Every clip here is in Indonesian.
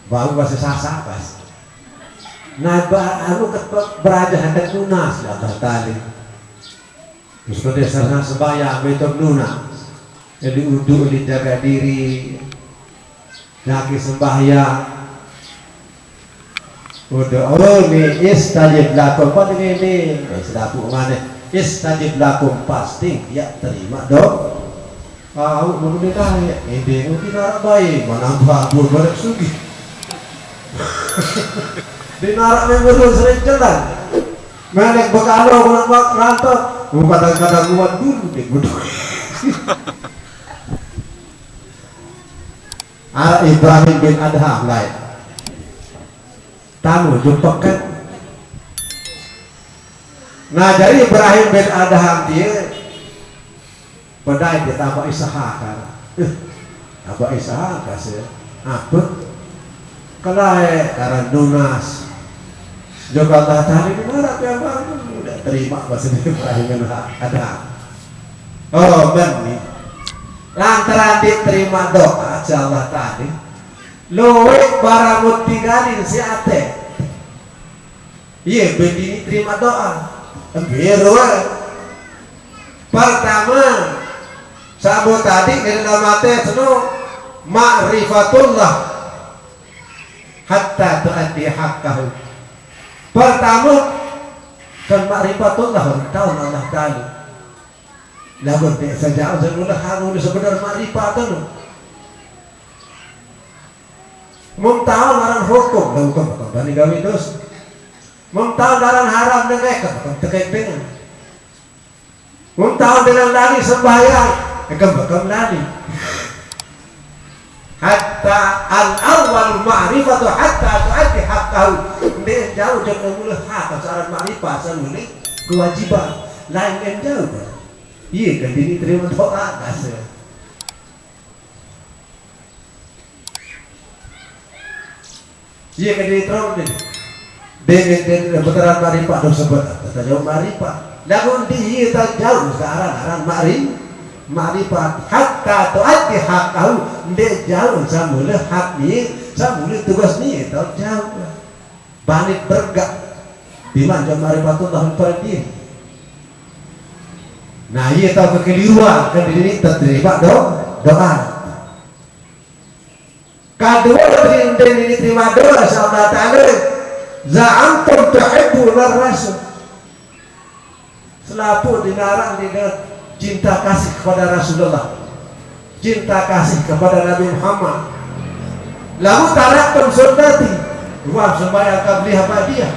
bau bahasa sasa pas. Nah, anu beraja hendak lunas ya Allah tadi. Terus berdasarkan sembahyang betul lunas. Jadi uduk dijaga diri, lagi sembahyang. Udah, oh ini istajib lakum, apa ini? Sedapuk mana? Istajib lakum pasti ya terima dong. Kau mau ditanya, ini mungkin orang baik, mana bagus balik sugi. Di narak memang sering jalan, melek bekalo, melek rantok, kadang-kadang kuat dulu deh, bodoh. Ibrahim bin Adham lain, tamu jumpa kan. Nah dari Ibrahim bin Adham dia, pada dia tambah Ishak kan, tambah Ishak kasih apa? Kelai karena lunas. Juga Allah tadi dimana yang baru udah terima bahasa Ibrahim bin Adham. Oh benih. Lantaran diterima doa Allah tadi, luwek baramut tinggalin si ate. Iya begini terima doa. Biru. Pertama, sabu tadi dari dalam hati seno ma'rifatullah hatta tu'addi haqqahu. Pertama kan ma'rifatullah tahu Allah Ta'ala. Lamun saja udah harus sebenarnya ma'rifatan. Mun tahu ngaran hukum, hukum bani gawe dos. Mun tahu ngaran haram dengan terkait dengan. Mun tahu dengan lari sembahyang, bakal lari. Hatta al-awwal ma'rifatu hatta tu'addi haqqahu. Dia jauh jangan mulai hak secara ma'rifat sampai kewajiban. Lain yang jauh. Iya kan ini terima doa kasih. Iya kan ini terus nih. Dengan beteran ma'rifat dong sebut. Kata jauh ma'rifat. Namun dia tak jauh sekarang ma'rifat hatta tu'addi haqqahu. Dia jauh sampai hak ni, sampai tugas ni tak jauh. Balik bergak dimana ma'rifatullah al-fardiyah. Nah ia tahu kekeliruan kan ini terterima doa. Kedua ini terima doa Allah Ta'ala. Za'antum tuhibbuna rasul. Selapu dilarang dengan cinta kasih kepada Rasulullah, cinta kasih kepada Nabi Muhammad. Lalu taraktum sunnati wa sembahyang qabliyah ba'diyah.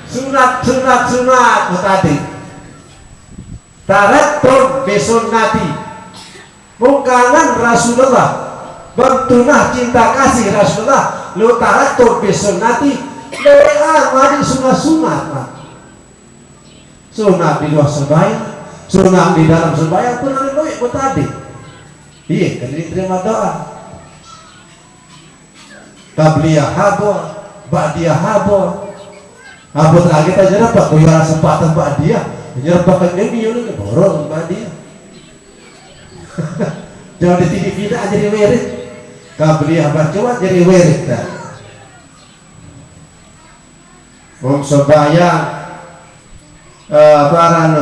Sunat tadi. Taraktum bi sunnati. Mungkangan Rasulullah, bertunah cinta kasih Rasulullah. Lu taraktum bi sunnati. Mari sunat. Sunat di luar sembahyang, sunat di dalam sembahyang pun ada loik buat tadi. Iya, kan diterima doa. Qabliyah habur, ba'diyah habur. Habur lagi kita dapat kuyara sempatan ba'diyah. Menyerbakan ini yuk borong ba'diyah. Jangan di TV kita jadi wirid. Qabliyah baca jadi wirid dah. Sembahyang barang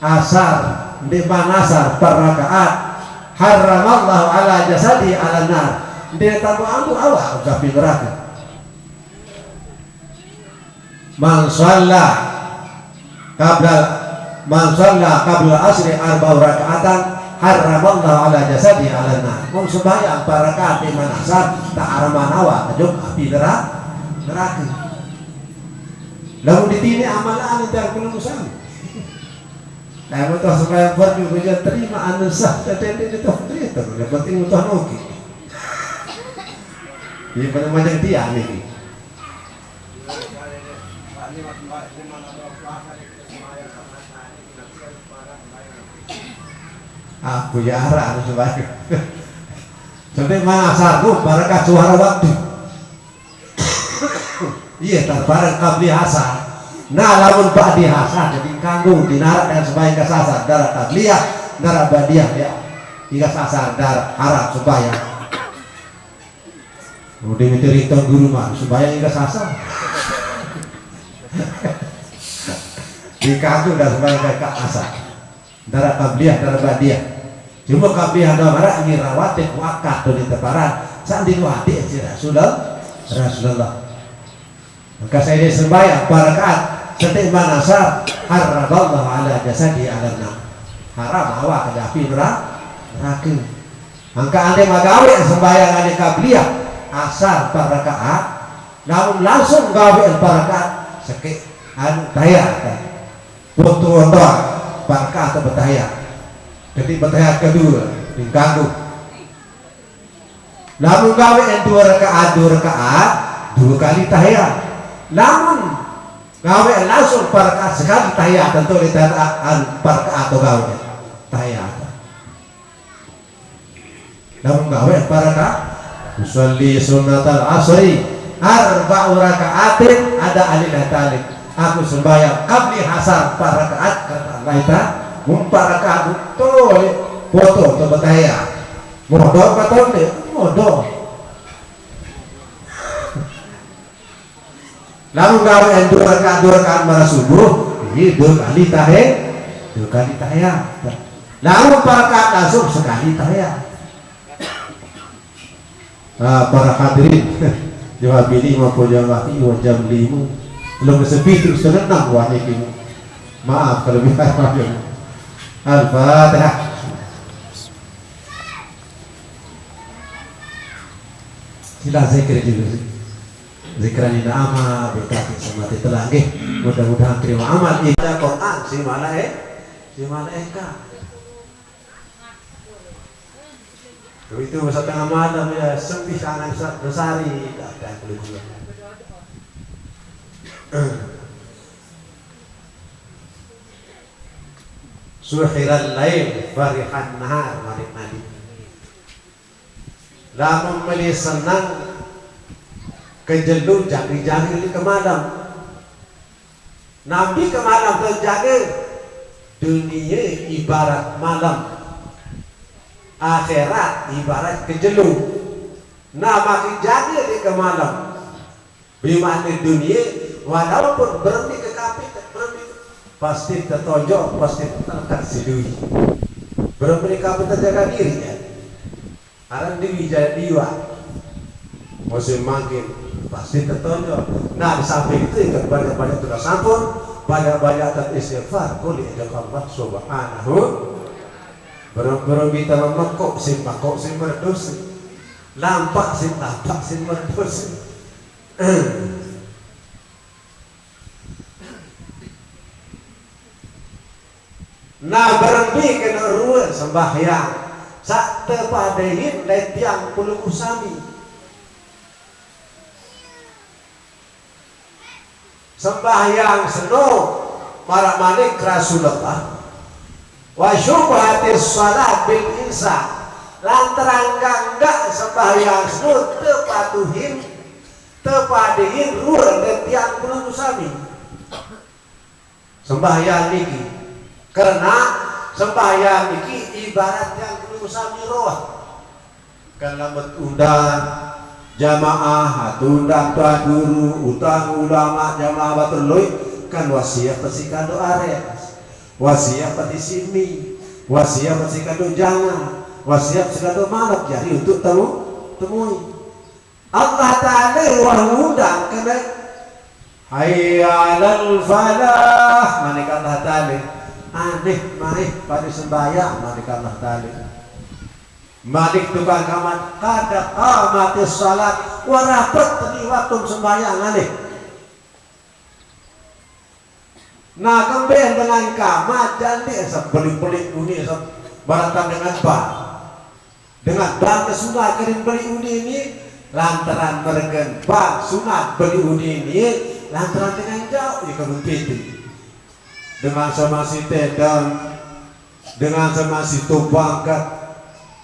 asar di manasar per rakaat haramallahu ala jasadi ala nar. Dia tahu amu awak udah neraka. Man shalla qabla asri arba'u raka'atan haramallahu ala jasadi ala nar. Mau sembahyang per rakaat di manasar tak haraman awak kejum api neraka. Lalu di sini amalan yang belum usah. Nah, betul supaya fardu juga terima anu sah tadi itu terima. Yang penting utah noki. Ini pada macam dia ni. Aku ya arah anu sebalik. Sampai masa tu barakah suara waktu. Iya terbarang qabli hasan. Nah lamun ba'di hasan jadi kanggo dinarak dan sembahyang kasasar darah qabliyah darah ba'diyah ya. Hingga sasar darah harap sembahyang. Udah cerita guru mah supaya ingat sasa. Di kaku dah supaya kakak asa. Darah kabliah, darah badiah. Cuma kabliah ada marah ini rawatin muakat di teparan. Saat dinuhati aja Rasulullah. Maka saya ini sembahyang barakaat setiap manasar haraballahu ala jasadi alamna. Haram awak ke api neraka. Maka anda magawe sembahyang anda kabliah asal barakaat, namun langsung gawe barakaat sekit anu daya butuh doa barakaat atau betaya. Jadi betaya kedua diganggu. Namun gawe dua rakaat dua kali tahiyat. Namun gawe langsung barakaat sekali tahiyat tentu ditahiyat barakaat atau gawe tahiyat. Namun gawe barakaat usolli sunnatal asri arba'u raka'atin ada alina talik. Aku sembahyang qabli hasar parakaat kata Allah ita rakaat betul foto atau betaya modal betul deh modal. Lalu gawe dua rakaat marah subuh ini dua kali tahiyat. Lalu parakaat langsung sekali tahiyat. Para hadirin jawab ini maupun jawab ini jam 5 belum sepi terus tenang wahai kimu. Maaf kalau bisa Al-Fatihah. Sila zikir dulu. Zikran ini amal berkati sama telah nggih. Mudah-mudahan terima amal ini Quran si malaika. Itu setengah malam ya sepi sana besari tak ada keluar. Suhiral lail farihan nahar malik nabi. Lamun meli senang kejelur jangri-jangri ke malam. Nabi ke malam terjaga. Dunia ibarat malam, akhirat ibarat kejelur. Nah makin jaga di ke malam. Bimana dunia walaupun berhenti ke kapit berhenti pasti tertonjok pasti tersidui. Berhenti kapit terjaga dirinya. Arang diri jadi diwa. Masih makin pasti tertonjok. Nah di samping itu ikut banyak-banyak sudah sampun, banyak-banyak istighfar. Kuli Allah subhanahu. Berang-berang kita memekok si berdosa. Lampak si berdosa. Nah berhenti kena ruang sembahyang sak tepadahin letiang puluh usami sembahyang seno marak malik Rasulullah wa syubhatis salat bil insa lantaran gangga sembahyang seno tepadahin ruang letiang puluh usami sembahyang niki karena sembahyang niki ibarat yang perlu sami roh. Kalau undang jamaah, undang tua guru, utang ulama jamaah batul loy kan wasiat pasti kado ares, wasiat pasti simi, wasiat pasti kado jangan, wasiat pasti kado malak jadi untuk temui. Allah Taala undang kena hayya alal falah manik Allah Taala. Aneh, mari pada sembahyang malik Allah Ta'ala malik tukang kamat kada qamatis salat warapat di waktu sembahyang aneh. Nah kembali dengan kamat jadi beli-beli uni baratan dengan bang sunat kering beli uni ini lantaran mergen bang sunat beli uni ini lantaran dengan jauh ya kemudian dengan sama si tedang dengan sama si tobangkat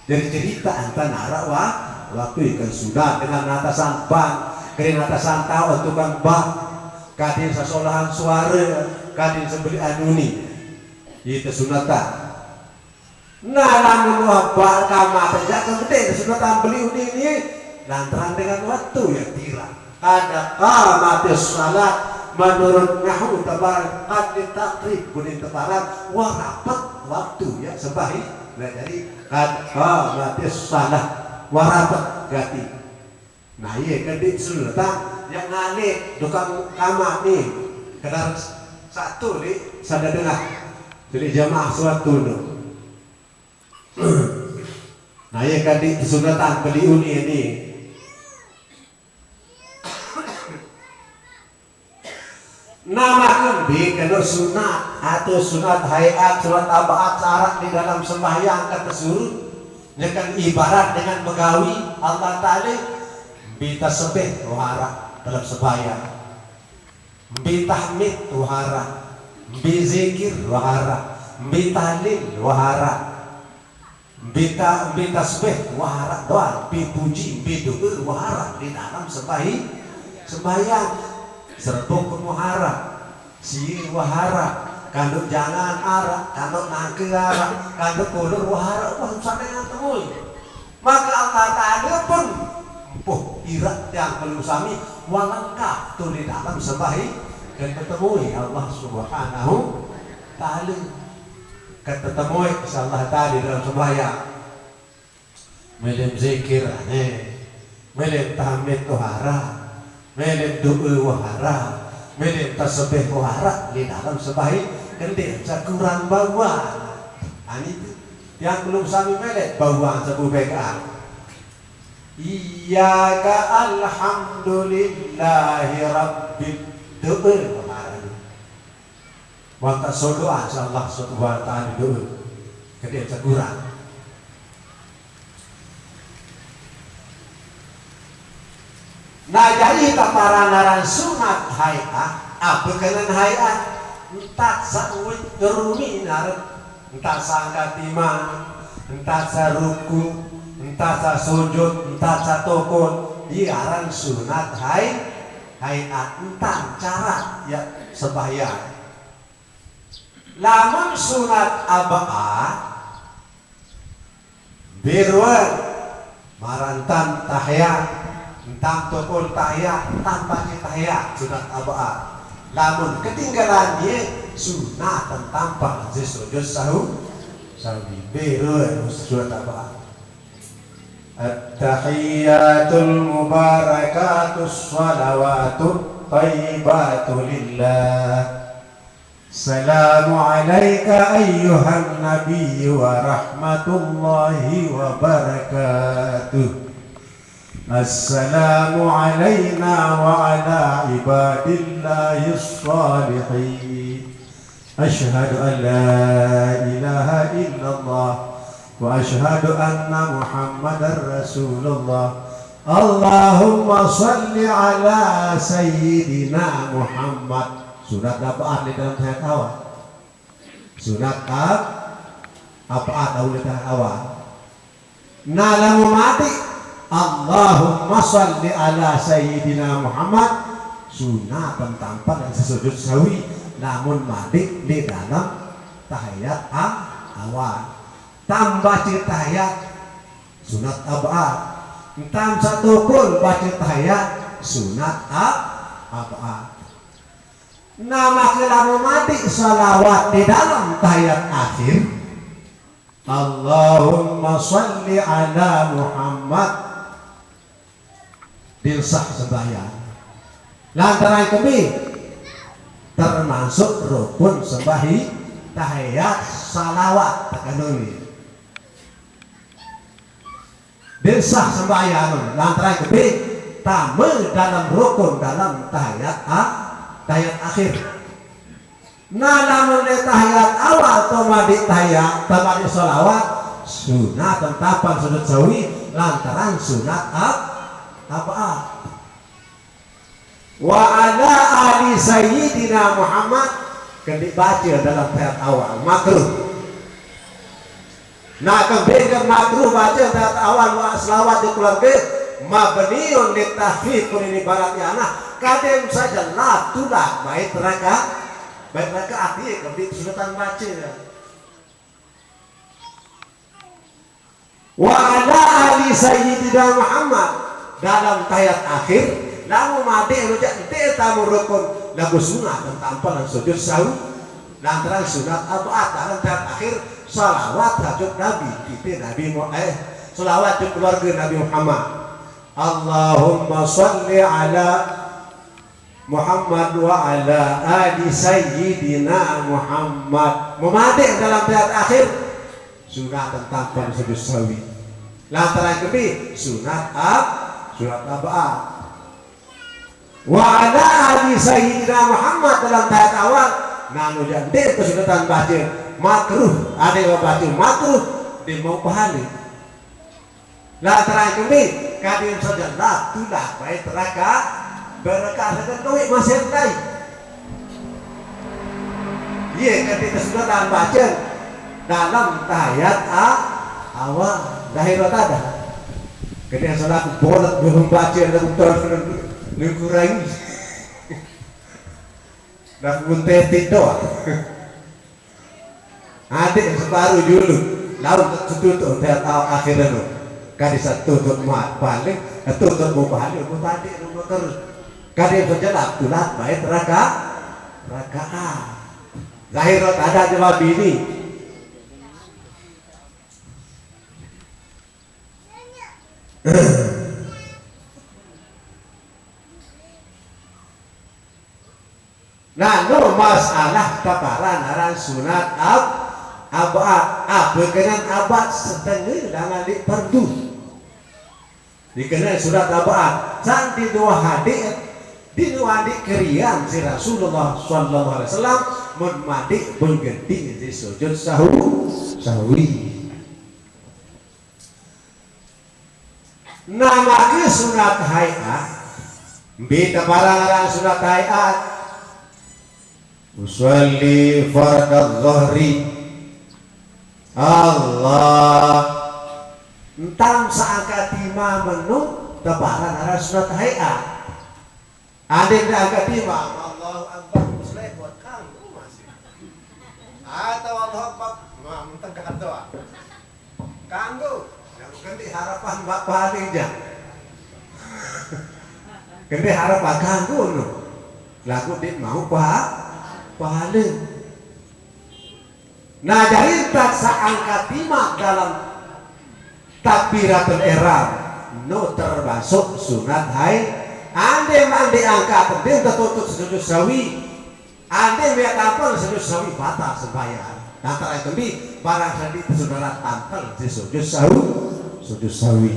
jadi cerita antara waktu ikan sudah dengan atasan bang kering atasan tahu tukang bang kadin sasolahan suara kadin sebeli anuni itu sunatan. Nah lamun wabak kamar saja kemudian sunatan beli ini lantaran dengan waktu yang tidak ada qamatis salat menurut nahwu tabarak qad takrib kuning tebaran warapat waktu ya sebahi. Nah jadi qad qamatis salat warapat ganti. Nah iya kedit sultan yang ngalik tukang kamar nih kadang satu nih sada dengar jadi jamaah sholat dulu. Nah iya kadit sunatan beliun ini nama kembi kalau sunat atau sunat hayat sunat abaat syarat di dalam sembahyang kata suruh dengan ibarat dengan begawi Allah Ta'ala bita sebeh wahara dalam sembahyang bi tahmid wahara bi zikir wahara bi tahlil wahara bi tasbih wahara doa bi puji bi doa wahara di dalam sembahyang serbuk wahara si wahara kandung jangan arah kandung nangke arah kandung kulur wahara wah sampai dengan temui maka Allah Ta'ala pun irat yang perlu sami walangkah tu di dalam sembahyang dan ketemui Allah Subhanahu Ta'ala ketemui Allah Ta'ala dalam sembahyang melim zikir melim tahmid wahara melim doa wahara melim tasbih wahara di dalam sembahyang kendil kurang bawaan ini yang belum sami melim bawaan sebubekan iyyaka alhamdulillahi rabbil doa kemarin wanta sodoa Allah subhanahu wa ta'ala doa kendil kurang. Nah jadi taparanan sunat hayat apa kenan hayat entah sa'wit kerumi narep entah sangka timang entah saruku entah sa sujud entah sa tokon diaran sunat hayat entah cara ya sembahyang lamun sunat aba'ah birwan marantan tahiyat entah tokol tahiyat tanpa tahiyat sunat aba'ah lamun ketinggalan dia sunat tanpa sujud sahwi birwan sunat aba'ah at-tahiyyatul mubarakatus shalawatut thayyibatu lillah salamu alayka ayyuhan nabiyyu wa rahmatullahi wa barakatuh assalamu alayna wa ala ibadillahis salihin asyhadu an la ilaha illallah wa asyhadu anna muhammadar rasulullah Allahumma salli ala sayyidina Muhammad sunat apaan di dalam hayat awal sunat apaan di dalam awal nah lamu mati Allahumma salli ala sayyidina Muhammad sunatan tanpa dan sesujud sawi namun mati di dalam tahiyat awal tambah tahiyat sunat abad entam satu pun baca tahiyat sunat abad nama kelamu mati salawat di dalam tahiyat akhir Allahumma salli ala Muhammad dilsah sembahyang lantaran kami termasuk rukun tahiyat salawat tekanuni dilsah sembahyang lantaran kami tamu dalam rukun dalam tahiyat akhir nah namun di tahiyat awal tomadi tahiyat tomadi salawat sunat tentapan sudut sawi lantaran sunat apa wa ala ali sayyidina Muhammad kendi baca dalam tahiyat awal makruh nah kembali makruh baca tahiyat awal wa selawat di keluarga mabniun li tahfiz ini baratnya anak kadang saja la tulah baik mereka artinya kembali sunatan baca wa ala ali sayyidina Muhammad dalam tahiyat akhir lamu mati rujak te tamu rukun lagu sunat dan tampal dan sujud sahwi lantaran sunat abad dalam tahiyat akhir salawat hajat Nabi kita Nabi salawat keluarga Nabi Muhammad Allahumma salli ala Muhammad wa ala ali sayyidina Muhammad memadik dalam tahiyat akhir sunat dan tampal sujud sahwi lantaran kami sunat abad wa ala ali sayyidina Muhammad dalam tahiyat awal nanu jadi kesunatan baca makruh ada yang baca makruh dia mau pahali lantaran kami kadim saja lah tulah baik teraka berkah dengan duit masih lain iya ketika kesunatan baca dalam tahiyat awal dahirat ada ketika salat bolak belum baca dan kurangi dan muntetit doang adik yang separuh dulu lalu tutup tahiyat akhirnya lo kadisa tutup mat balik tutup mau balik mau tadi mau terus kadang berjalan tulah baik rakaat zahirat ada jawab ini nah no masalah kaparan aran sunat abad berkenan abad setengah dengan di perdu dikenal surat abad santi dua hadik di dua hadik kerian si Rasulullah sallallahu alaihi wasallam menmadik berganti di sujud sahwi namanya sunat hayat beta barang sunat hayat usolli fardadh dhuhri Allah entang saakatima menu tebaran arah sunat hayat ada yang agak tiba Allahu Akbar muslim buat kamu masih atau Allahu Akbar mentengah doa kanggo ganti harapan bapak aja ganti harapan kanggo no lagu dia mau pahala nah dari tak angkat timak dalam takbiratul ihram no termasuk sunat haid ande angkat dia tertutup sujud sawi ande lihat tampil sujud sawi batal sembahyang antara itu di barang tadi saudara tampil di sujud sawi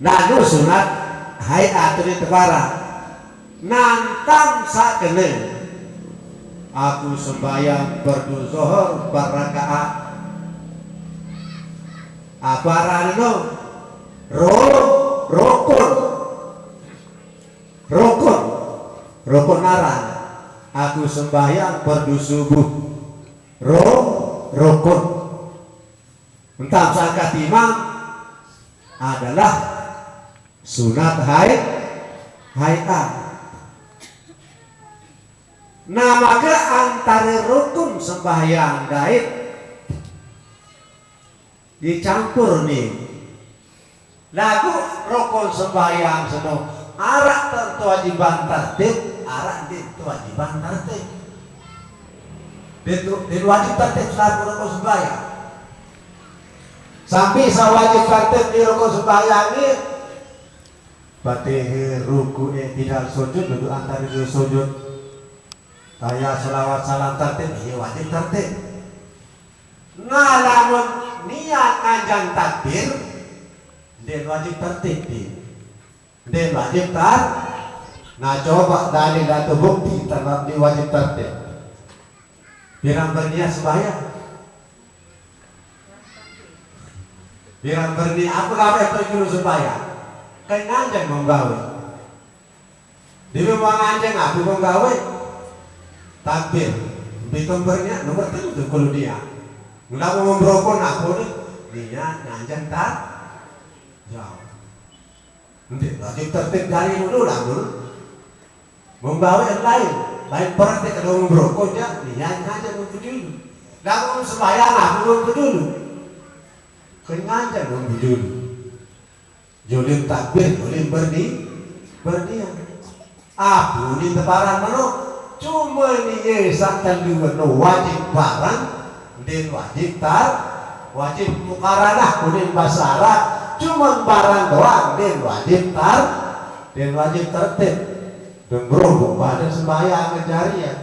nah nu sunat hayat di tebara nantang sakene aku sembahyang fardu zuhur barakaat aparan no rukun naran aku sembahyang fardu subuh rukun entah sakat imam adalah sunat hayat nah maka antara rukun sembahyang gaib dicampur nih lagu rukun sembahyang sedang arak tentu wajiban tertib arak di kewajiban tertib di wajib tertib selaku rukun sembahyang sampai sawajib tertib di rukun sembahyang ini Fatihah ruku tidak sujud duduk antara dua sujud kayak selawat salam tertib iya wajib tertib nah lamun niat anjang takbir dia wajib tertib dia wajib nah coba dalil atau bukti terhadap dia wajib tertib birang berniat sembahyang birang berniat apa namanya pergi sembahyang kayak anjang menggawe dia memang anjang aku menggawe takbir bikin berniat nomor tentu kalau dia nggak mau membrokon aku nih dia anjang tak jauh nanti wajib tertib dari dulu lah dulu membawa yang lain praktek kalau membrokon ya dia anjang untuk dulu Lamun sembahyang belum dulu. Kengaja dong dulu. Julim takbir, julim berdiam. Abu di tebaran mano cuma ni sakal dua no wajib barang dan wajib mukaranah kunin basara cuma barang doang dan wajib tertib dan berhubung pada sembahyang ngejarian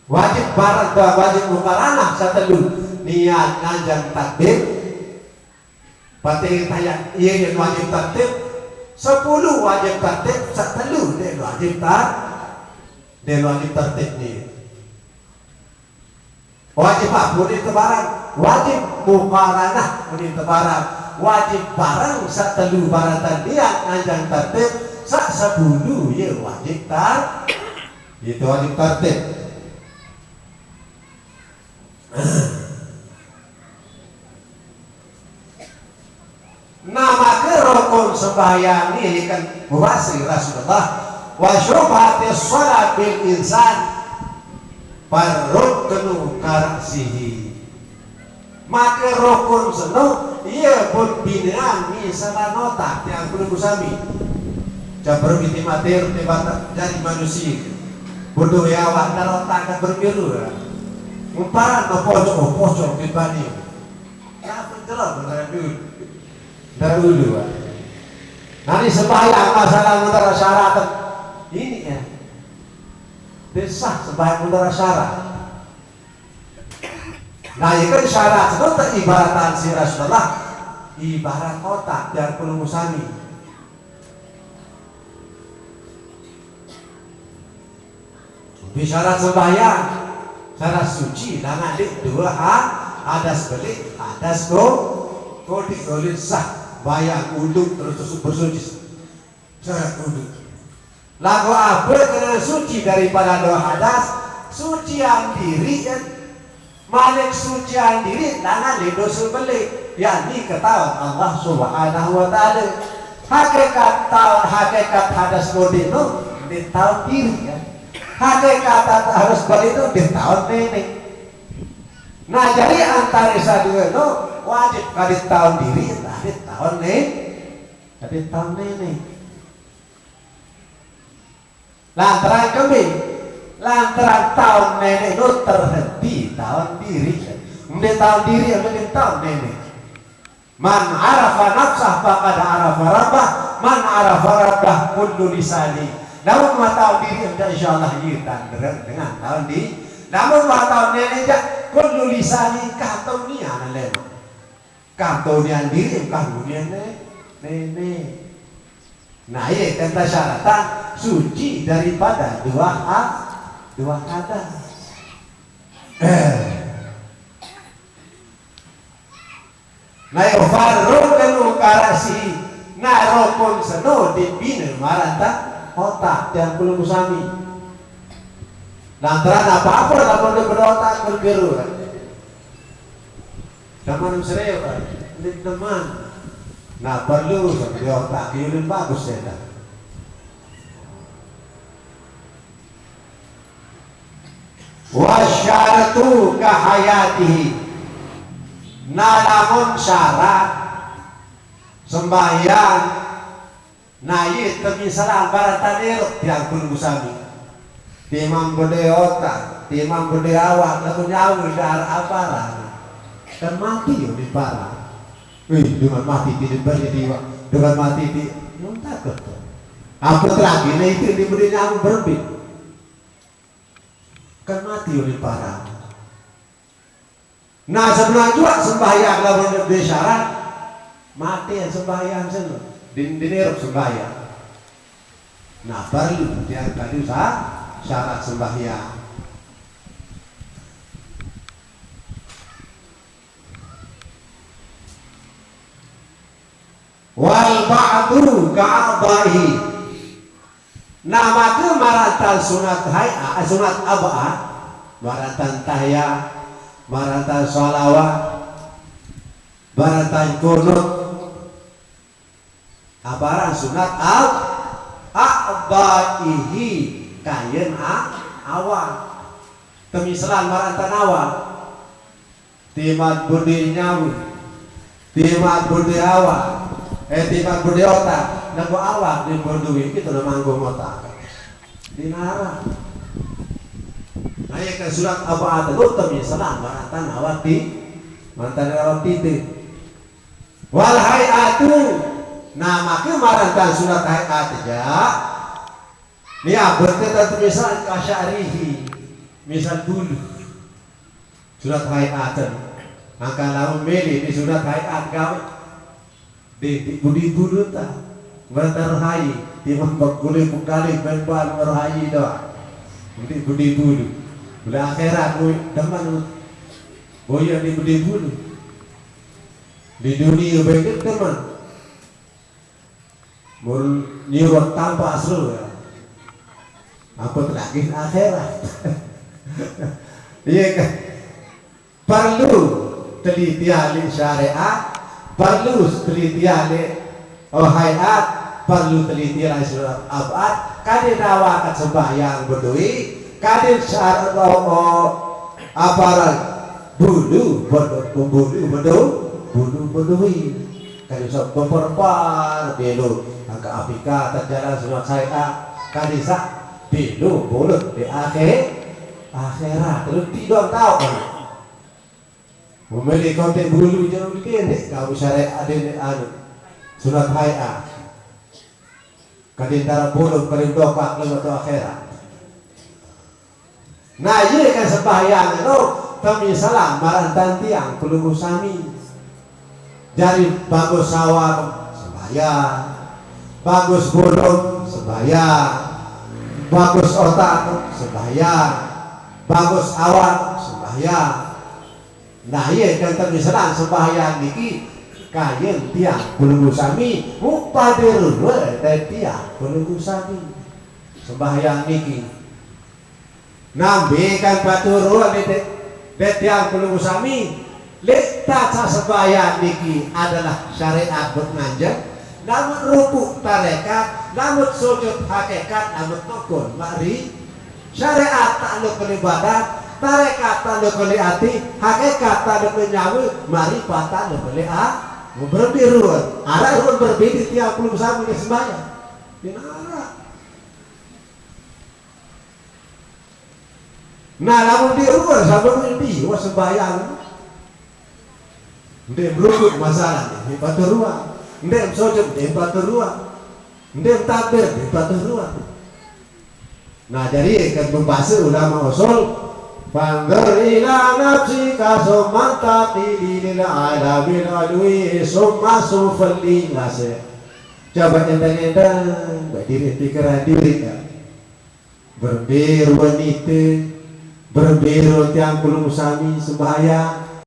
wajib barang doang wajib mukaranah satelu niat ngajang takbir patih tayang iya yang wajib tertib 10 wajib tertib satelu dan wajib tertib ni wajib kunin tebaran wajib mukaranah kunin tebaran wajib barang satelu barang niat ngajang tertib sak 10 ya wajib itu wajib tertib. Nama ke rukun sembahyang ini kan mubasir Rasulullah wa syubhatis shalat bil insan parruknu karasihi maka rukun seno ia pun binaan misalnya nota yang perlu kusami jabar binti matir tebata dari manusia bodoh ya awak nota akan berbiru umparan no pocok dibani kenapa jelas dari dulu nanti sembahyang masalah mutara syarat ini ya desah sembahyang mutara syarat nah itu kan syarat seperti ibaratan si Rasulullah ibarat otak dan perlu musami syarat sembahyang syarat suci dengan dua adas beli adas kodik oleh sah bayang uduk terus bersuci syarat uduk lagu apa kena suci daripada doa hadas sucian diri kan malik sucian diri dengan dosa beli yang diketahui Allah subhanahu wa ta'ala hakikat hadas kodik itu di tahun diri kan hakikat harus beli itu di tahun nenek nah jadi antara dua itu wajib kali tahun diri kali tahun nenek lantaran kami lantaran tahun nenek itu terhenti tahun diri kemudian tahun diri kemudian tahun nenek man arafa nafsah faqad arafa rabbah man arafa rabbah kullu lisani namun tahun diri insyaallah kita dengan tahun di namun tahun nenek kullu lisani kantau nian lema kantau nian diri kantau nian nenek nah iya kata syaratan suci daripada dua kata nah farrukun karasi nah rukun seno dibina maranta otak dan belum sami lantaran apa-apa lamun berotak bergeru teman serius teman nah perlu seperti otak yang bagus ya wasyaratu kahayatihi nah namun syarat sembahyang nah itu misalnya baratanir yang belum sami timang gede otak timang gede awak lalu nyawa dar aparan dan mati di parah dengan mati tidak berjadi dengan mati di takut apa lagi nah itu diberi nyawa berbit kan mati di parah nah sebenarnya juga sembahyang lalu lebih syarat mati yang sembahyang seno diniruk sembahyang nah perlu dia tadi syarat sembahyang wal ba'du ka'adhahi nama ke maratan sunat hay'a sunat ab'ah maratan tahiyah maratan sholawat maratan kunut abaran sunat a'dha'ihi kayen awal kemisalan maratan awal timat budi nyawu, timat budi awak, timat budi otak, nago awak di berdui itu nama manggung otak, dinara. Ayat kan surat apa ada lutam ya salam mantan awak di mantan awak itu. Walhai atu, nama kemarantan surat hayat aja. Dia berkata misal kasyarihi, misal dulu surat hayat maka lalu meli di surat hayat kau di budi bulu ta berterhai di membekuli bukali berbal berhai doa di budi bulu bila akhirat teman boya di budi bulu di dunia baik teman mul nyurut tanpa asal apa lagi akhirat. Iya kan? Perlu telitian syariat, perlu telitian hayat, perlu telitian surat abad. Kadin awak sembahyang berdui, kadin syarat aparat bulu berdui. Kadin sok memperpar belu angka Afrika terjalan surat syariat, kadin sak belu bulut di akhirat terus tidak tahu kan memilih konten bulu jauh dikene kau syariat ada surat hayat kadintara bulu kadin dopak lewat akhirat. Nah iya kan sembahyang itu kami salam marantan tiang peluru sami dari bagus sawah sembahyang bagus bulu sembahyang bagus otak sembahyang, bagus awak sembahyang. Nah iya kan termisalan sembahyang niki kayen tiang belum sami mupadir tiang belum sami sembahyang niki. Nambe kan paturuan tiang belum sami letak sembahyang niki adalah syariat bermanjang. Namun rukuk tarekat, namun sujud hakikat, namun tukun mari syariat takluk ke ibadat, tarekat takluk ke hati, hakikat takluk ke nyawa, mari patah takluk ke berbiruan. Ada ruan berbeda tiap belum sama di sembahyang. Dinara. Nah, namun di ruan sama di sembahyang. Dia berukuk masalah, di batu ruang. Ndem sujud di batu ruang, ndem takbir di batu ruang. Nah jadi kan membahas ulama usul Fanzur ila nafsika summa taqili lil alamin alwi summa sufli nase. Coba enteng-enteng berdiri pikiran diri kan. Berbiru wanita, berbiru tiang kulung sami sembahyang,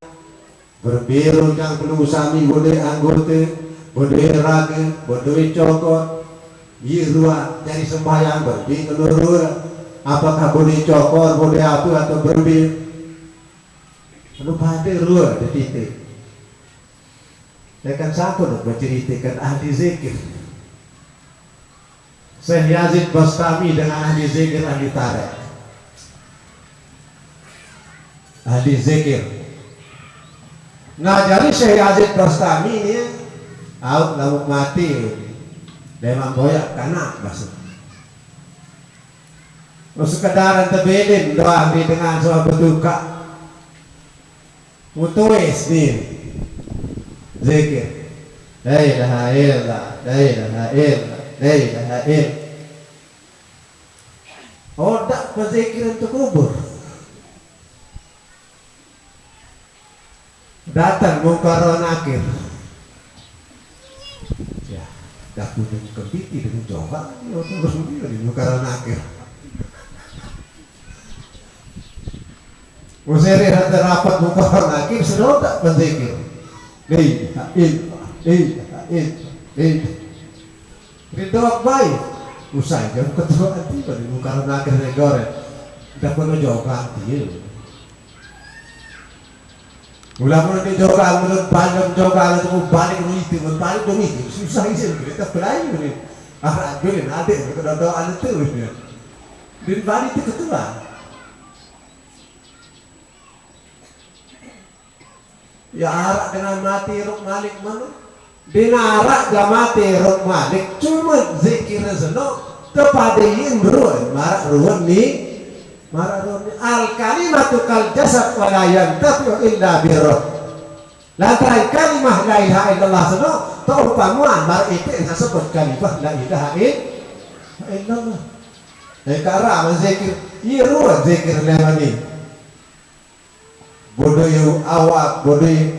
berbiru tiang kulung sami boleh anggota bodoi raga, bodoi cokot, yirua dari sembahyang berbi kelurur. Apakah boleh cokot, boleh apa atau berbi? Lalu pada rua ada titik. Saya kan sangkut berceritakan ahli zikir. Syekh Yazid Bastami dengan ahli zikir ahli tarik. Ahli zikir. Ngajari Syekh Yazid Bastami ini out lalu mati memang boyak kanak masuk sekedaran tebelin doa di dengan soal berduka mutuis nih zikir la ilaha illallah la ilaha illallah la ilaha illallah odak berzikir untuk kubur datang mungkar nakir dah punya kebiti dengan coba ya terus dia di muka nakir musiri ada rapat muka nakir sedot tak berzikir ridok baik usai jam ketua tiba di muka nakir negara dah punya jawab dia Mula-mula dia joga, mulut panjang joga, lalu balik itu, balik itu, susah isi, kita belayu ni. Bilin adik, kita doa itu, dan balik itu ketua. Ya arak dengan mati ruk malik mana? Dinarak gak mati ruk malik cuma zikir seno tepadain ruan marak ruan ni marak ruan ni al kalimatu kal jasad wala yantafi'u illa birruh. Lantaran kalimah la ilaha illallah seno taupamuan marak itu yang disebut kalimah la ilaha illallah. Kara zikir iya ruan zikir lemani. Bodoh yang awak, bodoh yang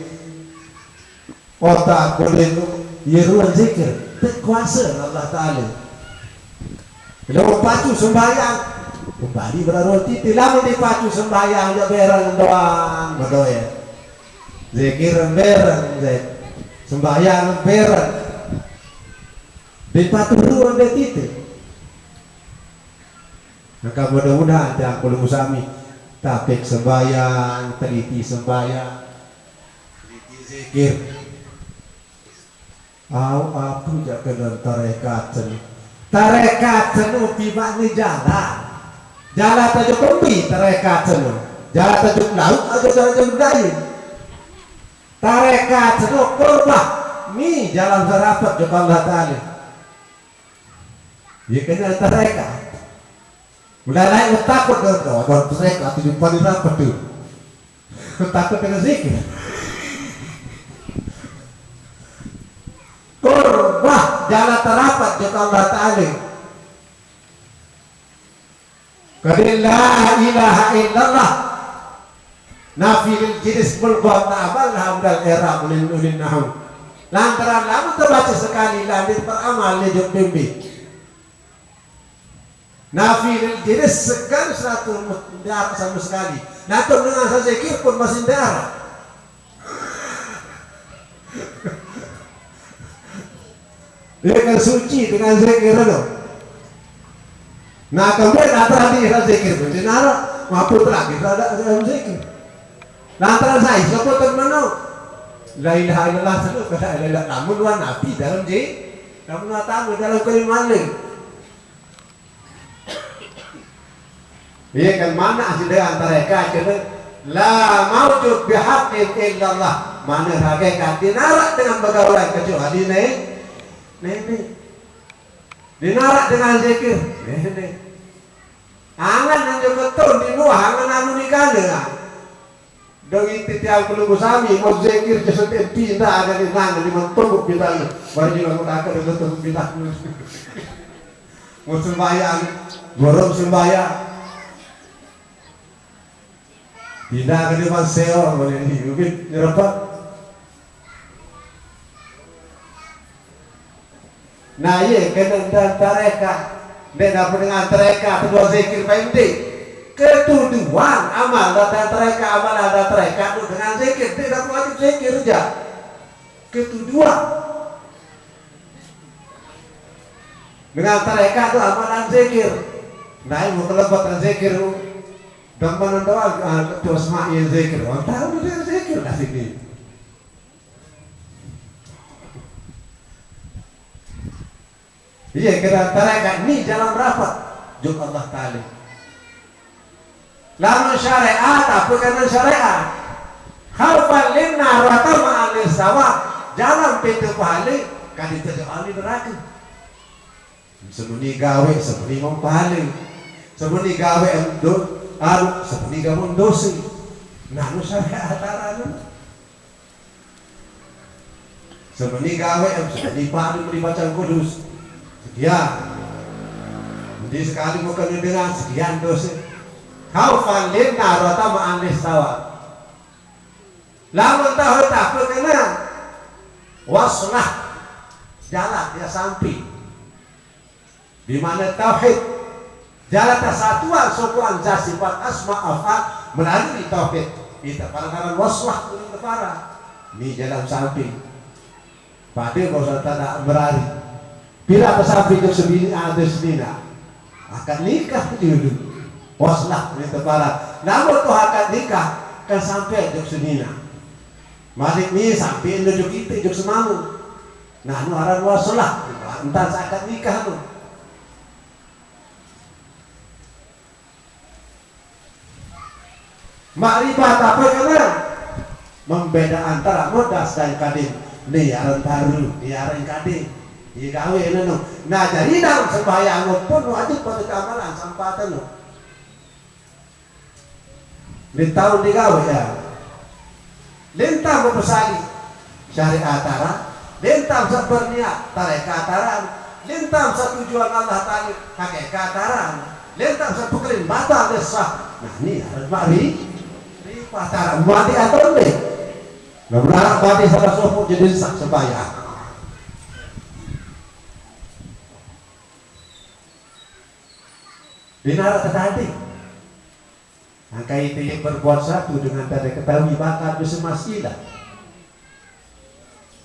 otak, bodoh yang yeruan zikir kuasa Allah Ta'ala. Bila pacu sembahyang kembali berarti lama dipacu sembahyang ya berang doang bodoh ya zikir berang sembahyang berang dipacu dulu anda titik. Maka mudah-mudahan jangan perlu musami tapik sembahyang, teliti sembahyang, teliti zikir. Aku jak kena tarekat upi makni jalan tajuk upi tarekat jalan tajuk laut atau jalan tajuk lain. Tarekat kurbah ni jalan serapat juga Allah Ta'ala. Ya kena tarekat. Mulai naik takut kalau mereka tidak pada rapat tu, takut dengan zikir. Kurbah jalan terapat juga Allah Ta'ala. Kadang la ilaha illallah nafil jenis berbuat amal hamdal era ulin nahum. Lantaran lama terbaca sekali lanjut beramal lejut bimbing. Nafil jenis sekali satu darah sama sekali. Nato dengan saya zikir pun masih darah. Dia kan suci dengan zikir itu. Nah kemudian antara dia zikir pun dinara mampu lagi ada zikir. Lantaran saya sebut mana? La ilaha illallah sebut kata la ilaha namun dua nabi dalam namun tamu dalam kalimat lain. Ia kan mana asli antara mereka kena la maujud bihaqqin illallah mana hakikat dinarak dengan pergaulan kecuali ini dinarak dengan zikir ini angan yang juga betul di luar angan anu nikah dengan doi titiang pelunggu sami mau zikir jasad pindah ada di nang di mentunggu pindah baru juga aku akan betul pindah mau sembahyang borong sembahyang pindah ke depan sewa boleh ni mungkin nyerap. Nah ye kena dan tarekat dan dapat dengan tarekat kedua zikir pendek ketuduhan amal dan tarekat amal ada tarekat dengan zikir tidak wajib zikir saja ketuduhan dengan tarekat itu amal dan zikir. Nah ini mau kelebatan zikir gambaran doa terus maknya zikir orang tahu dia zikir dah sini. Iya kira tarekat ni jalan rapat juk Allah Ta'ala. Lamun syariat apa karena syariat khalfan linna wa tama'an lisawa jalan pintu pahala kan itu ahli neraka. Sebuni gawe sebuni mau pahala sebuni gawe sebuni gawe dosa. Nah nu syariat tarana sebuni gawe sebuni pahala dibaca kudus sekian jadi sekali mau kena dengan sekian dosa khaufan linna wa tama'an lisawa lamun tahu tak kena waslah jalan dia sampai di mana tauhid jalan kesatuan sukuan zat sifat asma afal melalui tauhid kita para waslah itu para ini jalan sampai pada kalau tak berari bila bersampai ke ada semina akan nikah dulu waslah itu para namun tu akan nikah kan sampai ke semina malik ni sampai nujuk kita juk semamu nah nu aran waslah entar akan nikah tu makrifat apa kena membeda antara modas dan kadin niaran baru niaran kadin gawe neno. Nah jadi dalam sembahyang pun wajib pada keamanan sampatan lo di tahun digawe ya lintang mempesali syariat lintang seberniat tarik kataran lintang setujuan Allah Ta'ala kakek kataran lintang sepukulin batal desah. Nah ini harus mari kataran mati atau deh nggak berharap mati sama sopo jadi sak sembahyang binara tadi angka itu yang berbuat satu dengan tadi ketahui bakar bisa masjidah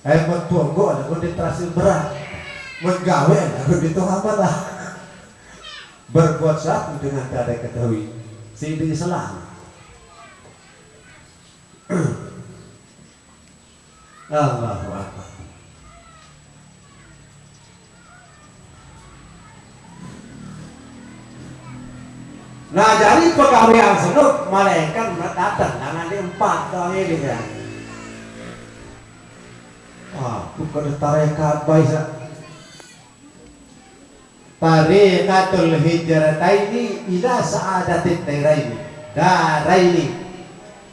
betul gue ada konsentrasi berat menggawe ada begitu apa lah berbuat satu dengan tadi ketahui sini Islam Allahu Akbar. Nah jadi pegawai senuk malaikat datang dengan empat tahun ini ya. Bukan tarekat baisa. Tariqatul hijrataini ila sa'adatit daraini.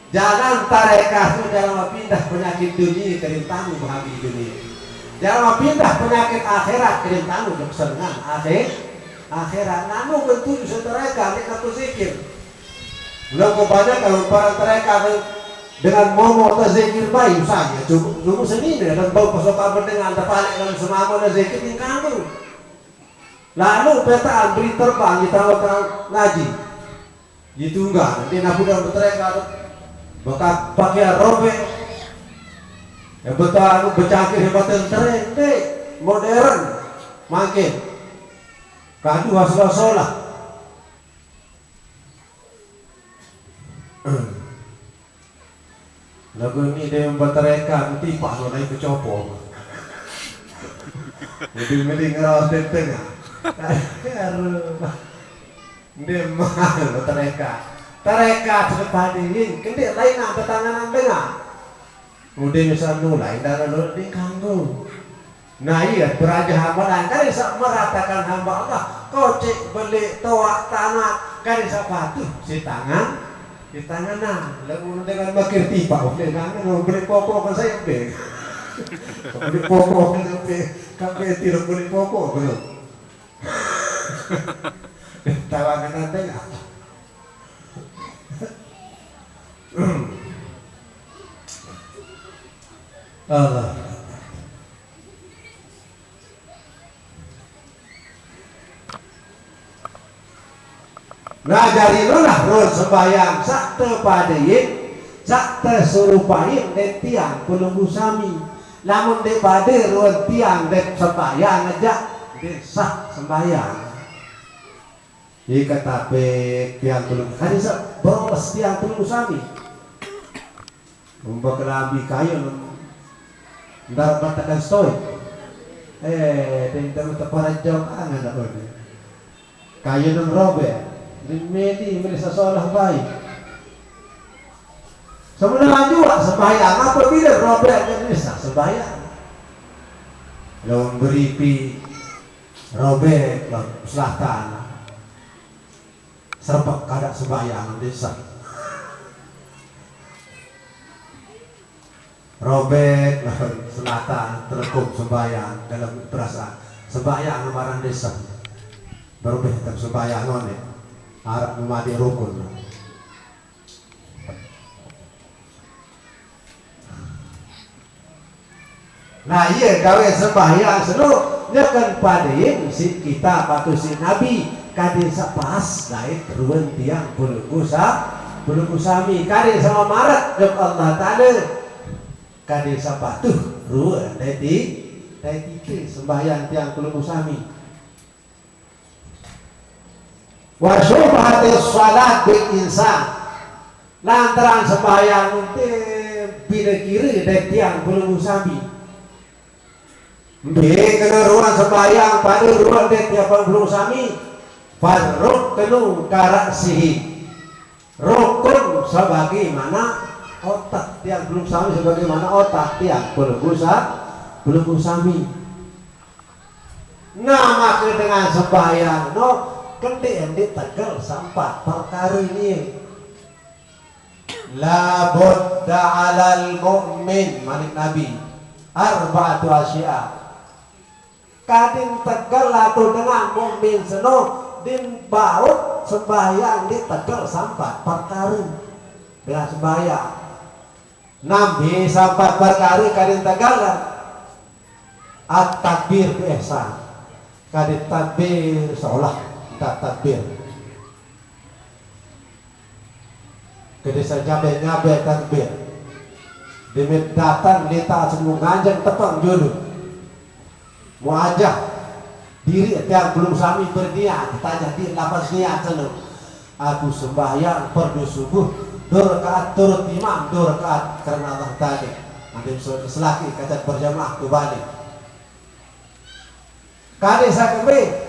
Jangan tarekat itu jangan pindah penyakit dunia ke rintangan bahagia dunia. Jangan pindah penyakit akhirat ke rintangan kesenangan akhirat. Nanu bentuk setereka mereka tu zikir. Belum kebanyakan kalau para tereka dengan momo atau zikir baik saja. Cuma sendiri dan bau pasokan dengan terbalik dalam semua ada zikir yang kamu. Lalu petaan beri terbang kita ngaji. Itu enggak. Nanti nabu dalam tereka bekas pakai robek ya betul aku bercakir hebatkan tren modern makin kadu hasil-hasilah lagu ini dia membuat mereka tipak lo naik ke copo jadi mending ngerawat di tengah dia mahal buat mereka tarekat sedepan ini kendek lain nak bertangan dengar kemudian misal nulai darah nulai di kanggung nah iya beraja hamalan kan bisa meratakan hamba Allah kocek beli toak tanah kan bisa patuh si tangan nah lalu dengan makir tiba oleh tangan beli pokok kan saya beli beli pokok kan tidak beli pokok belum tawangan nanti Allah. Nah dari lah rol sembahyang sak tepadayin sak tersurupain dan tiang pelunggu sami lamun de pade rol tiang dan sembahyang aja sah sembahyang jika tapi tiang pelunggu kan bisa boros tiang pelunggu sami membawa kelambi kayu ntar batakan stoi dan terus teparan jauh angan tak boleh kayu dan robe medi mereka seolah baik sebenarnya juga sembahyang apabila robe dan bisa sembahyang lawan beripi robe selatan serba kada sembahyang desa robek selatan terkup sembahyang dalam perasaan sembahyang kemarin desa berubah tetap sembahyang none harap memadi rukun nah iya gawe sembahyang seluruh nyekan padain si kita patu si nabi kadin sepas lain teruan tiang belum sami kadin sama marat jok Allah Ta'ala kadin sepatuh ruan dari sembahyang tiang belum sami wa syubhati salat bil insan lantaran sembahyang nanti bila kiri dari tiang belum sami kena ruang sembahyang pada ruang dari tiang belum sami farruk tenu karaksihi rukun sebagaimana otak tiang belum sami sebagaimana otak tiang belum sami. Nama dengan sembahyang no kendi di Tegal sampai perkara ini. La budda 'alal mu'min manik Nabi arba'atu asya. Kadin Tegal atau dengan mukmin seno din baut sembahyang di Tegal sampai perkara dengan sembahyang. Nabi sampai perkara kadin Tegal at-takbir bi ihsan. Kadin takbir seolah tak takbir. Jadi saya nyabe takbir. Demi datang lita semua ganjang tepang dulu. Muajah diri yang belum sami berniat tanya di lapas niat sana. Aku sembahyang perdu subuh 2 rakaat turut imam 2 rakaat karena Allah tadi. Nanti selaki kata berjamaah kembali. Kali saya kembali